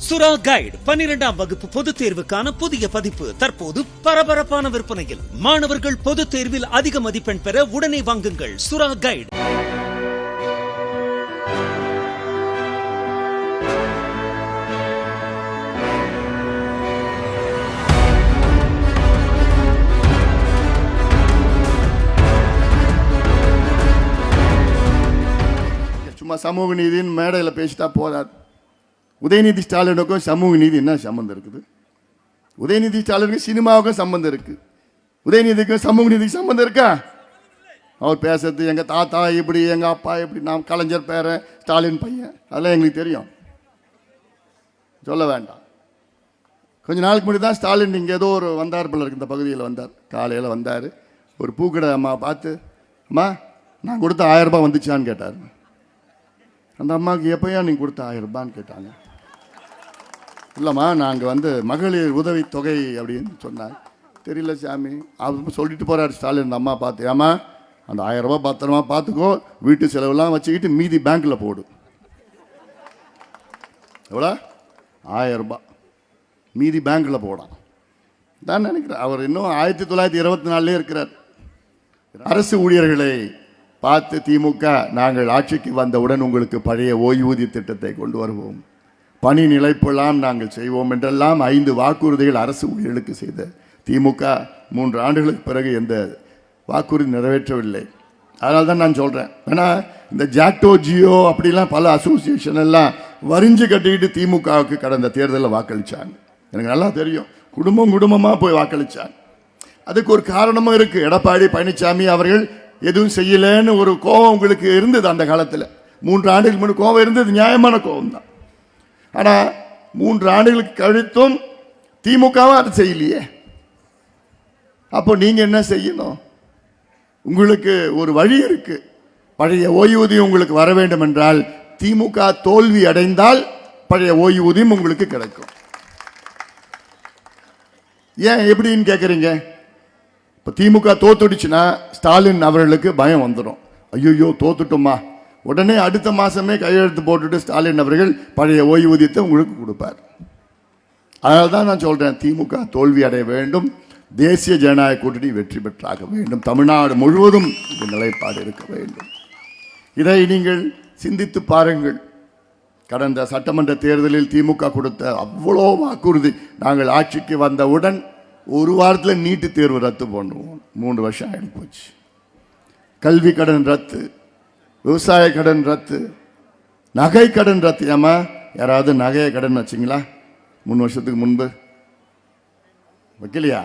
சுறா கைடு 12ஆம் வகுப்பு பொதுத் தேர்வுக்கான புதிய பதிப்பு தற்போது பரபரப்பான விற்பனையில். மாணவர்கள் பொதுத் தேர்வில் அதிக மதிப்பெண் பெற உடனே வாங்குங்கள் சுறா கைடு. சும்மா சமூக நீதின்னு மேடையில் பேசிட்டா போதாது. உதயநிதி ஸ்டாலினுக்கும் சமூக நீதி என்ன சம்பந்தம் இருக்குது? உதயநிதி ஸ்டாலினுக்கும் சினிமாவுக்கும் சம்பந்தம் இருக்கு. உதயநிதிக்கும் சமூக நீதிக்கு சம்பந்தம் இருக்கா? அவர் பேசுறது எங்கள் தாத்தா இப்படி, எங்கள் அப்பா இப்படி, நாம் கலைஞர் பேரன், ஸ்டாலின் பையன், அதெல்லாம் எங்களுக்கு தெரியும், சொல்ல வேண்டாம். கொஞ்ச நாளுக்கு முன்னாடி தான் ஸ்டாலின் இங்கே ஏதோ ஒரு வந்தார் போல இருக்கு, இந்த பகுதியில் வந்தார். காலையில் வந்தார், ஒரு பூக்கடை அம்மா பார்த்து, அம்மா நான் கொடுத்த 1000 ரூபாய் வந்துச்சான்னு கேட்டார். அந்த அம்மாவுக்கு எப்போயா நீங்கள் கொடுத்த 1000 ரூபான்னு கேட்டாங்க. இல்லைம்மா நாங்கள் மகளிர் உதவி தொகை அப்படின்னு சொன்னாங்க. தெரியல சாமி அப்போ சொல்லிட்டு போகிறார் ஸ்டாலின். அந்த அம்மா பார்த்து, ஏம்மா அந்த 1000 ரூபாய் பத்திரமா பார்த்துக்கோ, வீட்டு செலவெல்லாம் வச்சுக்கிட்டு மீதி பேங்க்கில் போடு. எவ்வளோ? 1000 ரூபாய் மீதி பேங்க்கில் போடான் தான் நினைக்கிறேன். அவர் இன்னும் 1924 இருக்கிறார். அரசு ஊழியர்களை பார்த்து திமுக, நாங்கள் ஆட்சிக்கு வந்தவுடன் உங்களுக்கு பழைய ஓய்வூதிய திட்டத்தை கொண்டு வருவோம், பணி நிலைப்பெல்லாம் நாங்கள் செய்வோம் என்றெல்லாம் 5 வாக்குறுதிகள் அரசு ஊழியர்களுக்கு செய்த திமுக 3 ஆண்டுகளுக்கு பிறகு எந்த வாக்குறுதி நிறைவேற்றவில்லை. அதனால தான் நான் சொல்கிறேன். ஏன்னா இந்த ஜாக்டோ ஜியோ அப்படிலாம் பல அசோசியேஷன் எல்லாம் வரிஞ்சு கட்டிக்கிட்டு திமுகவுக்கு கடந்த தேர்தலில் வாக்களித்தாங்க. எனக்கு நல்லா தெரியும், குடும்பமாக போய் வாக்களித்தாங்க. அதுக்கு ஒரு காரணமும் இருக்குது. எடப்பாடி பழனிசாமி அவர்கள் எதுவும் செய்யலைன்னு ஒரு கோபம் உங்களுக்கு இருந்தது அந்த காலத்தில். 3 ஆண்டுகளுக்கு முன்னாடி கோபம் இருந்தது, நியாயமான கோபம் தான். ஆனால் 3 ஆண்டுகளுக்கு கழித்தும் திமுகவும் அதை செய்யலையே. அப்போ நீங்கள் என்ன செய்யணும்? உங்களுக்கு ஒரு வழி இருக்கு. பழைய ஓய்வூதியம் உங்களுக்கு வர வேண்டும் என்றால், திமுக தோல்வி அடைந்தால் பழைய ஓய்வூதியம் உங்களுக்கு கிடைக்கும். ஏன் எப்படின்னு கேட்குறீங்க? இப்போ திமுக தோத்துடுச்சுன்னா ஸ்டாலின் அவர்களுக்கு பயம் வந்துடும். ஐயோ தோத்துட்டோமா, உடனே அடுத்த மாதமே கையெழுத்து போட்டுட்டு ஸ்டாலின் அவர்கள் பழைய ஓய்வூதியத்தை உங்களுக்கு கொடுப்பார். அதனால தான் நான் சொல்கிறேன், திமுக தோல்வி அடைய வேண்டும், தேசிய ஜனநாயக கூட்டணி வெற்றி பெற்றாக வேண்டும், தமிழ்நாடு முழுவதும் இந்த நிலைப்பாடு இருக்க வேண்டும். இதை நீங்கள் சிந்தித்து பாருங்கள். கடந்த சட்டமன்ற தேர்தலில் திமுக கொடுத்த அவ்வளோ வாக்குறுதி, நாங்கள் ஆட்சிக்கு வந்தவுடன் 1 வாரத்தில் நீட்டு தேர்வு ரத்து பண்ணுவோம், 3 வருஷம் ஆகி போச்சு. கல்வி கடன் ரத்து, விவசாய கடன் ரத்து, நகை கடன் ரத்து. ஏமா யாராவது நகையை கடன் வச்சிங்களா 3 வருஷத்துக்கு முன்பு? வைக்கலையா?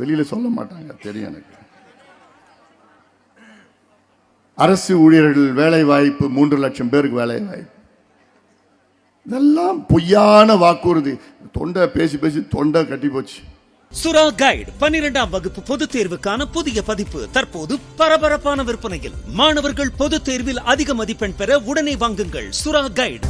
வெளியில் சொல்ல மாட்டாங்க, தெரியும் எனக்கு. அரசு ஊழியர்கள் வேலை வாய்ப்பு, 3 லட்சம் பேருக்கு வேலை வாய்ப்பு. இதெல்லாம் பொய்யான வாக்குறுதி. தொண்டை பேசி பேசி தொண்டை கட்டி போச்சு. சுறா கைடு 12ஆம் வகுப்பு பொதுத் தேர்வுக்கான புதிய பதிப்பு தற்போது பரபரப்பான விற்பனையில். மாணவர்கள் பொதுத் தேர்வில் அதிக மதிப்பெண் பெற உடனே வாங்குங்கள் சுறா கைடு.